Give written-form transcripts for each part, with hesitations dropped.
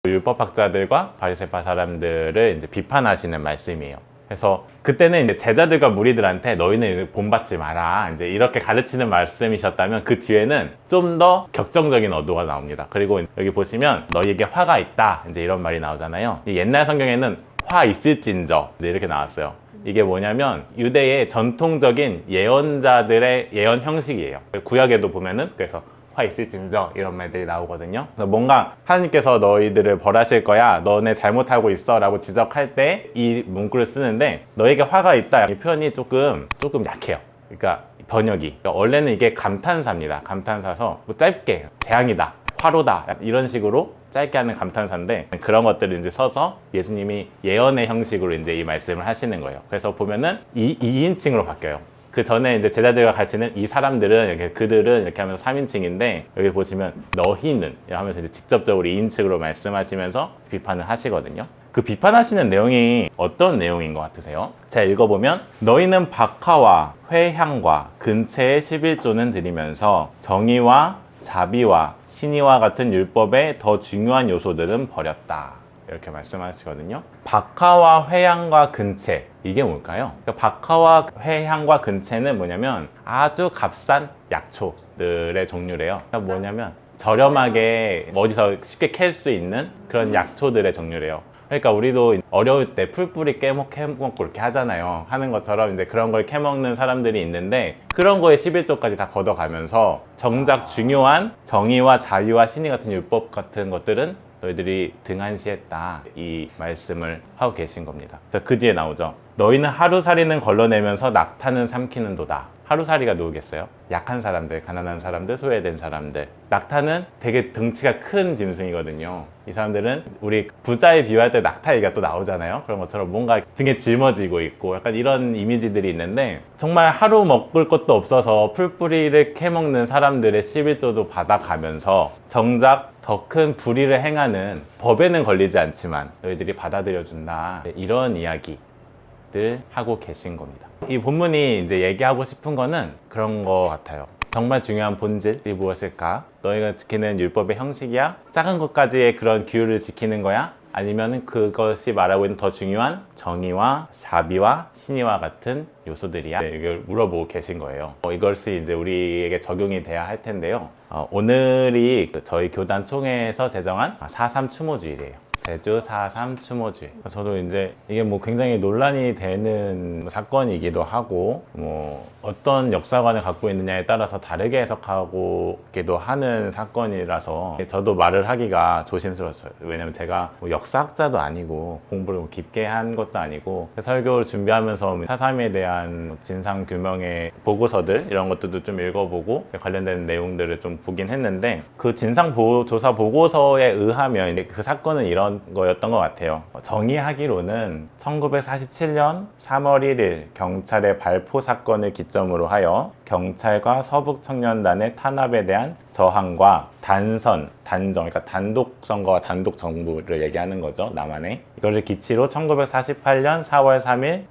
율법학자들과 바리새파 사람들을 이제 비판하시는 말씀이에요. 그래서 그때는 이제 제자들과 무리들한테 너희는 본받지 마라 이제 이렇게 가르치는 말씀이셨다면, 그 뒤에는 좀 더 격정적인 어도가 나옵니다. 그리고 여기 보시면 너희에게 화가 있다 이제 이런 말이 나오잖아요. 옛날 성경에는 화 있을진저 이제 이렇게 나왔어요. 이게 뭐냐면 유대의 전통적인 예언자들의 예언 형식이에요. 구약에도 보면은 그래서 화 있을진저 이런 말들이 나오거든요. 그래서 뭔가 하나님께서 너희들을 벌하실 거야, 너네 잘못하고 있어 라고 지적할 때 이 문구를 쓰는데, 너에게 화가 있다 이 표현이 조금 약해요. 그러니까 번역이, 그러니까 원래는 이게 감탄사입니다. 감탄사서 뭐 짧게 재앙이다, 화로다 이런 식으로 짧게 하는 감탄사인데, 그런 것들을 이제 써서 예수님이 예언의 형식으로 이제 이 말씀을 하시는 거예요. 그래서 보면은 2인칭으로 바뀌어요. 그 전에 이제 제자들과 가르치는 이 사람들은 이렇게, 그들은 이렇게 하면서 3인칭인데, 여기 보시면 너희는 하면서 이제 직접적으로 2인칭으로 말씀하시면서 비판을 하시거든요. 그 비판하시는 내용이 어떤 내용인 것 같으세요? 제가 읽어보면, 너희는 박하와 회향과 근체의 11조는 드리면서 정의와 자비와 신의와 같은 율법의 더 중요한 요소들은 버렸다, 이렇게 말씀하시거든요. 박하와 회향과 근체, 이게 뭘까요? 그러니까 박하와 회향과 근체는 뭐냐면 아주 값싼 약초들의 종류래요. 그러니까 뭐냐면 저렴하게 어디서 쉽게 캘 수 있는 그런 약초들의 종류래요. 그러니까 우리도 어려울 때 풀뿌리 캐먹고 이렇게 하잖아요. 하는 것처럼 이제 그런 걸 캐먹는 사람들이 있는데, 그런 거에 11조까지 다 걷어가면서 정작 중요한 정의와 자유와 신의 같은 율법 같은 것들은 너희들이 등한시했다, 이 말씀을 하고 계신 겁니다. 그 뒤에 나오죠. 너희는 하루살이는 걸러내면서 낙타는 삼키는도다. 하루살이가 누구겠어요? 약한 사람들, 가난한 사람들, 소외된 사람들. 낙타는 되게 덩치가 큰 짐승이거든요. 이 사람들은 우리 부자에 비유할 때 낙타 얘기가 또 나오잖아요. 그런 것처럼 뭔가 등에 짊어지고 있고 약간 이런 이미지들이 있는데, 정말 하루 먹을 것도 없어서 풀뿌리를 캐먹는 사람들의 11조도 받아가면서 정작 더 큰 불의를 행하는, 법에는 걸리지 않지만 너희들이 받아들여준다, 이런 이야기들 하고 계신 겁니다. 이 본문이 이제 얘기하고 싶은 거는 그런 거 같아요. 정말 중요한 본질이 무엇일까? 너희가 지키는 율법의 형식이야? 작은 것까지의 그런 규율을 지키는 거야? 아니면 그것이 말하고 있는 더 중요한 정의와 자비와 신의와 같은 요소들이야? 네, 이걸 물어보고 계신 거예요. 이것이 이제 우리에게 적용이 돼야 할 텐데요. 오늘이 저희 교단 총회에서 제정한 4.3 추모주일이에요. 제주 4.3 추모주일. 저도 이제 이게 뭐 굉장히 논란이 되는 사건이기도 하고, 뭐 어떤 역사관을 갖고 있느냐에 따라서 다르게 해석하기도 하는 사건이라서 저도 말을 하기가 조심스러웠어요. 왜냐면 제가 뭐 역사학자도 아니고 공부를 뭐 깊게 한 것도 아니고, 설교를 준비하면서 4.3에 대한 진상규명의 보고서들 이런 것들도 좀 읽어보고 관련된 내용들을 좀 보긴 했는데, 그 진상조사 보고서에 의하면 그 사건은 이런 거였던 것 같아요. 정의하기로는 1947년 3월 1일 경찰의 발포 사건을 기점으로 하여 경찰과 서북청년단의 탄압에 대한 저항과 단정, 그러니까 단독 선거와 단독 정부를 얘기하는 거죠, 남한에. 이것을 기치로 1948년 4월 3일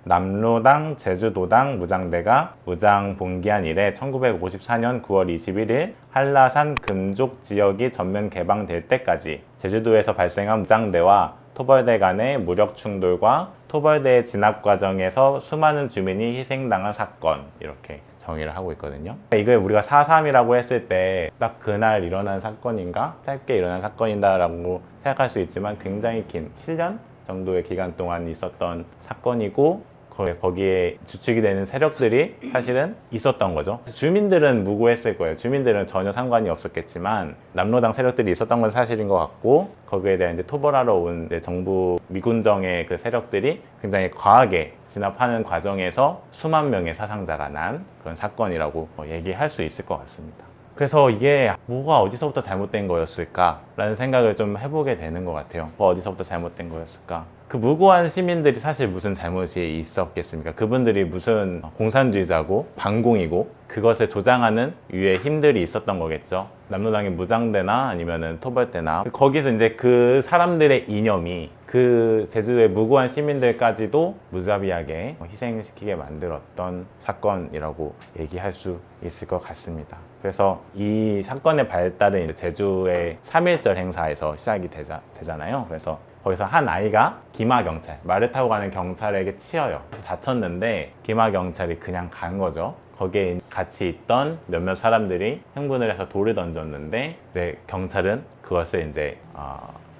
남로당 제주도당 무장대가 무장 봉기한 이래 1954년 9월 21일 한라산 금족 지역이 전면 개방될 때까지 제주도에서 발생한 무장대와 토벌대 간의 무력 충돌과 토벌대의 진압 과정에서 수많은 주민이 희생당한 사건, 이렇게 정의를 하고 있거든요. 이게 우리가 4.3이라고 했을 때 딱 그날 일어난 사건인가? 짧게 일어난 사건이다 라고 생각할 수 있지만, 굉장히 긴 7년 정도의 기간 동안 있었던 사건이고, 거기에 주축이 되는 세력들이 사실은 있었던 거죠. 주민들은 무고했을 거예요. 주민들은 전혀 상관이 없었겠지만 남로당 세력들이 있었던 건 사실인 것 같고, 거기에 대한 이제 토벌하러 온 정부 미군정의 그 세력들이 굉장히 과하게 진압하는 과정에서 수만 명의 사상자가 난 그런 사건이라고 얘기할 수 있을 것 같습니다. 그래서 이게 뭐가 어디서부터 잘못된 거였을까 라는 생각을 좀 해보게 되는 것 같아요. 어디서부터 잘못된 거였을까? 그 무고한 시민들이 사실 무슨 잘못이 있었겠습니까? 그분들이 무슨 공산주의자고 반공이고 그것을 조장하는 위에 힘들이 있었던 거겠죠. 남로당의 무장대나 아니면은 토벌대나, 거기서 이제 그 사람들의 이념이 그 제주도의 무고한 시민들까지도 무자비하게 희생시키게 만들었던 사건이라고 얘기할 수 있을 것 같습니다. 그래서 이 사건의 발달은 이제 제주의 3.1절 행사에서 시작이 되잖아요. 그래서 거기서 한 아이가 기마경찰, 말을 타고 가는 경찰에게 치여요. 그래서 다쳤는데 기마경찰이 그냥 간 거죠. 거기에 같이 있던 몇몇 사람들이 흥분을 해서 돌을 던졌는데 이제 경찰은 그것을 이제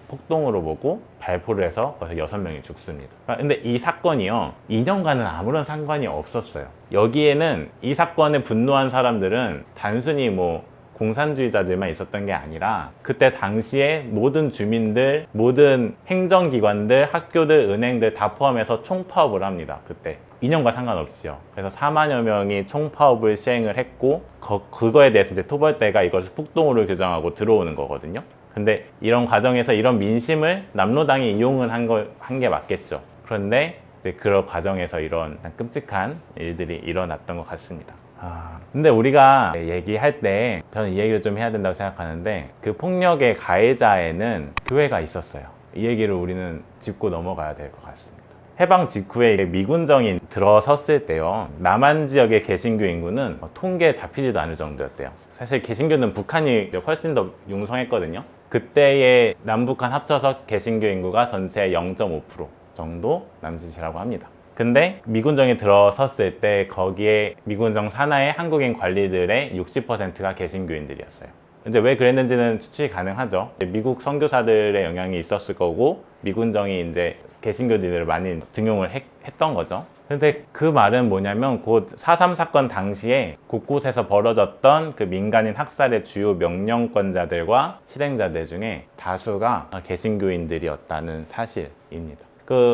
폭동으로 보고 발포를 해서 거기서 6명이 죽습니다. 근데 이 사건이요, 이념과는 아무런 상관이 없었어요. 여기에는 이 사건에 분노한 사람들은 단순히 뭐 공산주의자들만 있었던 게 아니라 그때 당시에 모든 주민들, 모든 행정기관들, 학교들, 은행들 다 포함해서 총파업을 합니다. 그때 이념과 상관없이요. 그래서 4만여 명이 총파업을 시행을 했고 그거에 대해서 이제 토벌대가 이것을 폭동으로 규정하고 들어오는 거거든요. 근데 이런 과정에서 이런 민심을 남로당이 이용을 한 게 맞겠죠. 그런데 그런 과정에서 이런 끔찍한 일들이 일어났던 것 같습니다. 근데 우리가 얘기할 때 저는 이 얘기를 좀 해야 된다고 생각하는데 그 폭력의 가해자에는 교회가 있었어요. 이 얘기를 우리는 짚고 넘어가야 될 것 같습니다. 해방 직후에 미군정이 들어섰을 때요, 남한 지역의 개신교 인구는 통계에 잡히지도 않을 정도였대요. 사실 개신교는 북한이 훨씬 더 융성했거든요. 그때의 남북한 합쳐서 개신교 인구가 전체의 0.5% 정도 남짓이라고 합니다. 근데 미군정이 들어섰을 때 거기에 미군정 산하의 한국인 관리들의 60%가 개신교인들이었어요. 이제 왜 그랬는지는 추측이 가능하죠. 미국 선교사들의 영향이 있었을 거고 미군정이 이제 개신교인들을 많이 등용을 했던 거죠. 근데 그 말은 뭐냐면 곧 4.3 사건 당시에 곳곳에서 벌어졌던 그 민간인 학살의 주요 명령권자들과 실행자들 중에 다수가 개신교인들이었다는 사실입니다.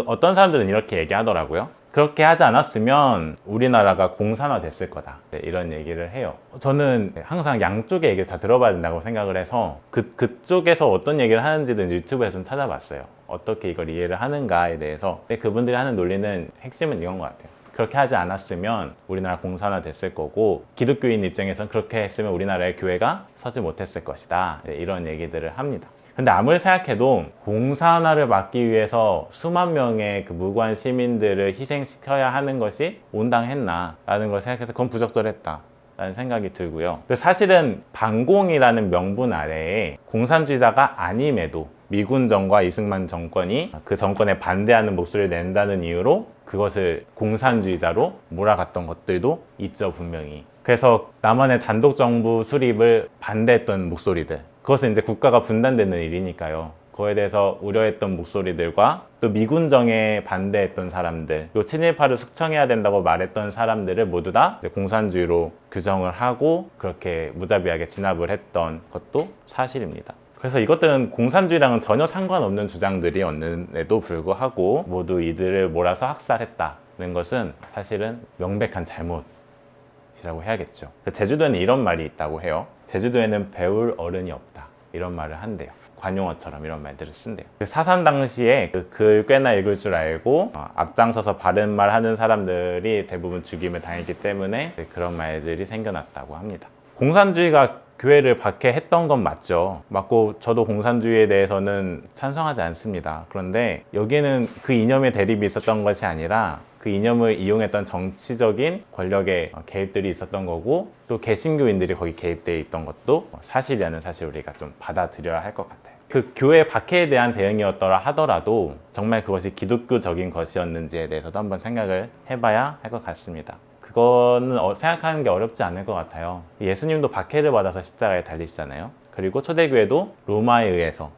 어떤 사람들은 이렇게 얘기하더라고요. 그렇게 하지 않았으면 우리나라가 공산화 됐을 거다, 이런 얘기를 해요. 저는 항상 양쪽의 얘기를 다 들어봐야 된다고 생각을 해서 그쪽에서 어떤 얘기를 하는지도 유튜브에서 좀 찾아봤어요. 어떻게 이걸 이해를 하는가에 대해서. 근데 그분들이 하는 논리는 핵심은 이건 것 같아요. 그렇게 하지 않았으면 우리나라 공산화 됐을 거고 기독교인 입장에서는 그렇게 했으면 우리나라의 교회가 서지 못했을 것이다, 이런 얘기들을 합니다. 근데 아무리 생각해도 공산화를 막기 위해서 수만 명의 그 무고한 시민들을 희생시켜야 하는 것이 온당했나 라는 걸 생각해서 그건 부적절했다 라는 생각이 들고요. 사실은 반공이라는 명분 아래에 공산주의자가 아님에도 미군정과 이승만 정권이 그 정권에 반대하는 목소리를 낸다는 이유로 그것을 공산주의자로 몰아갔던 것들도 있죠, 분명히. 그래서 남한의 단독정부 수립을 반대했던 목소리들, 그것은 이제 국가가 분단되는 일이니까요. 그거에 대해서 우려했던 목소리들과 또 미군정에 반대했던 사람들, 또 친일파를 숙청해야 된다고 말했던 사람들을 모두 다 공산주의로 규정을 하고 그렇게 무자비하게 진압을 했던 것도 사실입니다. 그래서 이것들은 공산주의랑은 전혀 상관없는 주장들이었는데도 불구하고 모두 이들을 몰아서 학살했다는 것은 사실은 명백한 잘못이라고 해야겠죠. 제주도에는 이런 말이 있다고 해요. 제주도에는 배울 어른이 없다, 이런 말을 한대요. 관용어처럼 이런 말들을 쓴대요. 4.3 당시에 글 꽤나 읽을 줄 알고 앞장서서 바른 말 하는 사람들이 대부분 죽임을 당했기 때문에 그런 말들이 생겨났다고 합니다. 공산주의가 교회를 박해했던 건 맞고 저도 공산주의에 대해서는 찬성하지 않습니다. 그런데 여기에는 그 이념의 대립이 있었던 것이 아니라 그 이념을 이용했던 정치적인 권력의 개입들이 있었던 거고 또 개신교인들이 거기 개입되어 있던 것도 사실이라는 사실 우리가 좀 받아들여야 할 것 같아요. 그 교회 박해에 대한 대응이었더라 하더라도 정말 그것이 기독교적인 것이었는지에 대해서도 한번 생각을 해봐야 할 것 같습니다. 그거는 생각하는 게 어렵지 않을 것 같아요. 예수님도 박해를 받아서 십자가에 달리시잖아요. 그리고 초대교회도 로마에 의해서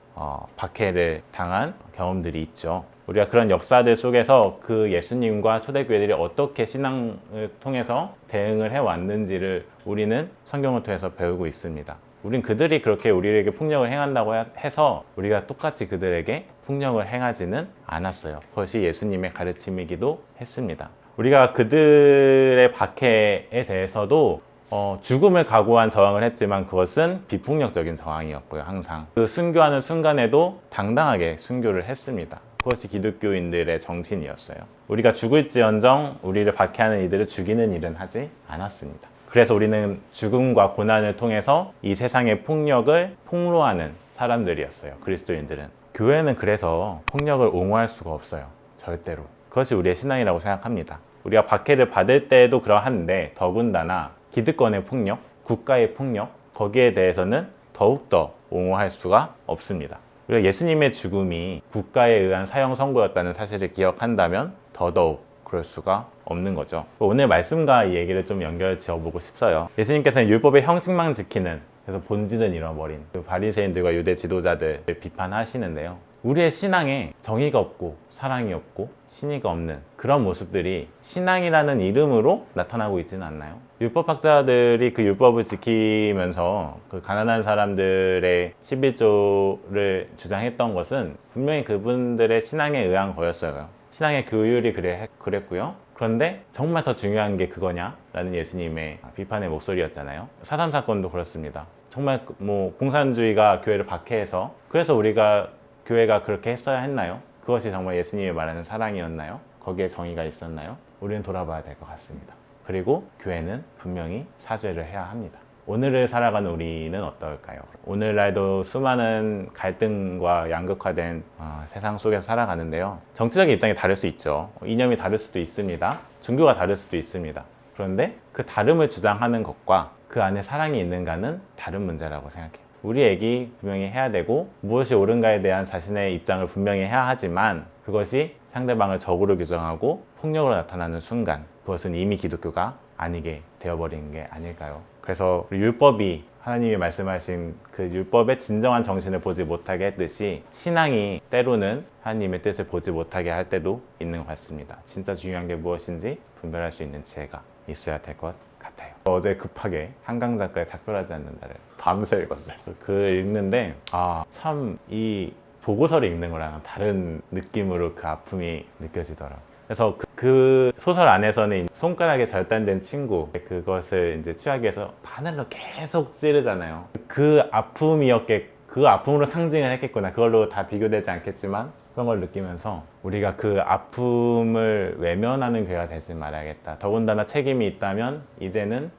박해를 당한 경험들이 있죠. 우리가 그런 역사들 속에서 그 예수님과 초대교회들이 어떻게 신앙을 통해서 대응을 해왔는지를 우리는 성경을 통해서 배우고 있습니다. 우린 그들이 그렇게 우리에게 폭력을 행한다고 해서 우리가 똑같이 그들에게 폭력을 행하지는 않았어요. 그것이 예수님의 가르침이기도 했습니다. 우리가 그들의 박해에 대해서도 죽음을 각오한 저항을 했지만 그것은 비폭력적인 저항이었고요. 항상 그 순교하는 순간에도 당당하게 순교를 했습니다. 그것이 기독교인들의 정신이었어요. 우리가 죽을지언정 우리를 박해하는 이들을 죽이는 일은 하지 않았습니다. 그래서 우리는 죽음과 고난을 통해서 이 세상의 폭력을 폭로하는 사람들이었어요. 그리스도인들은. 교회는 그래서 폭력을 옹호할 수가 없어요. 절대로. 그것이 우리의 신앙이라고 생각합니다. 우리가 박해를 받을 때에도 그러한데 더군다나 기득권의 폭력, 국가의 폭력, 거기에 대해서는 더욱더 옹호할 수가 없습니다. 우리가 예수님의 죽음이 국가에 의한 사형 선고였다는 사실을 기억한다면 더더욱 그럴 수가 없는 거죠. 오늘 말씀과 이 얘기를 좀 연결 지어보고 싶어요. 예수님께서는 율법의 형식만 지키는, 그래서 본질은 잃어버린 그 바리새인들과 유대 지도자들을 비판하시는데요. 우리의 신앙에 정의가 없고 사랑이 없고 신의가 없는 그런 모습들이 신앙이라는 이름으로 나타나고 있지는 않나요? 율법학자들이 그 율법을 지키면서 그 가난한 사람들의 11조를 주장했던 것은 분명히 그분들의 신앙에 의한 거였어요. 신앙의 교율이 그랬고요. 그런데 정말 더 중요한 게 그거냐? 라는 예수님의 비판의 목소리였잖아요. 사삼 사건도 그렇습니다. 정말 뭐 공산주의가 교회를 박해해서 그래서 우리가 교회가 그렇게 했어야 했나요? 그것이 정말 예수님이 말하는 사랑이었나요? 거기에 정의가 있었나요? 우리는 돌아봐야 될 것 같습니다. 그리고 교회는 분명히 사죄를 해야 합니다. 오늘을 살아가는 우리는 어떨까요? 오늘날도 수많은 갈등과 양극화된 세상 속에서 살아가는데요. 정치적인 입장이 다를 수 있죠. 이념이 다를 수도 있습니다. 종교가 다를 수도 있습니다. 그런데 그 다름을 주장하는 것과 그 안에 사랑이 있는가는 다른 문제라고 생각해요. 우리 얘기 분명히 해야 되고 무엇이 옳은가에 대한 자신의 입장을 분명히 해야 하지만 그것이 상대방을 적으로 규정하고 폭력으로 나타나는 순간 그것은 이미 기독교가 아니게 되어버린 게 아닐까요? 그래서 율법이 하나님이 말씀하신 그 율법의 진정한 정신을 보지 못하게 했듯이 신앙이 때로는 하나님의 뜻을 보지 못하게 할 때도 있는 것 같습니다. 진짜 중요한 게 무엇인지 분별할 수 있는 지혜가 있어야 될 것 같아요. 어제 급하게 한강 작가의 작별하지 않는다를 밤새 읽었어요. 그 읽는데 참 이 보고서를 읽는 거랑 다른 느낌으로 그 아픔이 느껴지더라고요. 그래서 그 소설 안에서는 손가락에 절단된 친구 그것을 이제 취하기 위해서 바늘로 계속 찌르잖아요. 그 아픔으로 상징을 했겠구나. 그걸로 다 비교되지 않겠지만 그런 걸 느끼면서 우리가 그 아픔을 외면하는 교회가 되지 말아야겠다. 더군다나 책임이 있다면 이제는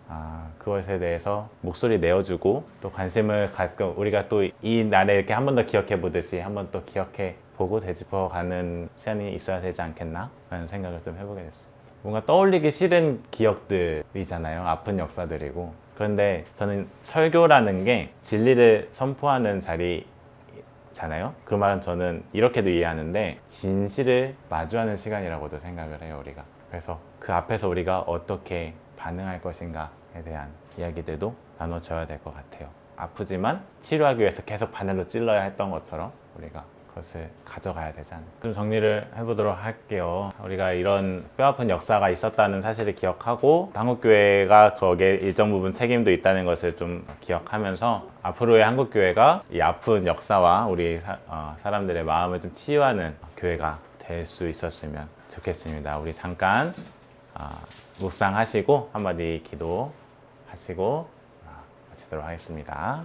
그것에 대해서 목소리 내어주고 또 관심을 가끔 우리가 또 이 날에 이렇게 한 번 더 기억해 보듯이 한 번 또 기억해 보고 되짚어가는 시간이 있어야 되지 않겠나? 라는 생각을 좀 해보게 됐어요. 뭔가 떠올리기 싫은 기억들이잖아요. 아픈 역사들이고. 그런데 저는 설교라는 게 진리를 선포하는 자리잖아요. 그 말은 저는 이렇게도 이해하는데 진실을 마주하는 시간이라고도 생각을 해요, 우리가. 그래서 그 앞에서 우리가 어떻게 반응할 것인가에 대한 이야기들도 나눠줘야 될 것 같아요. 아프지만 치료하기 위해서 계속 바늘로 찔러야 했던 것처럼 우리가 그것을 가져가야 되지 않을까. 좀 정리를 해보도록 할게요. 우리가 이런 뼈아픈 역사가 있었다는 사실을 기억하고 한국교회가 거기에 일정 부분 책임도 있다는 것을 좀 기억하면서 앞으로의 한국교회가 이 아픈 역사와 우리 사람들의 마음을 좀 치유하는 교회가 될 수 있었으면 좋겠습니다. 우리 잠깐 묵상하시고 한마디 기도하시고 마치도록 하겠습니다.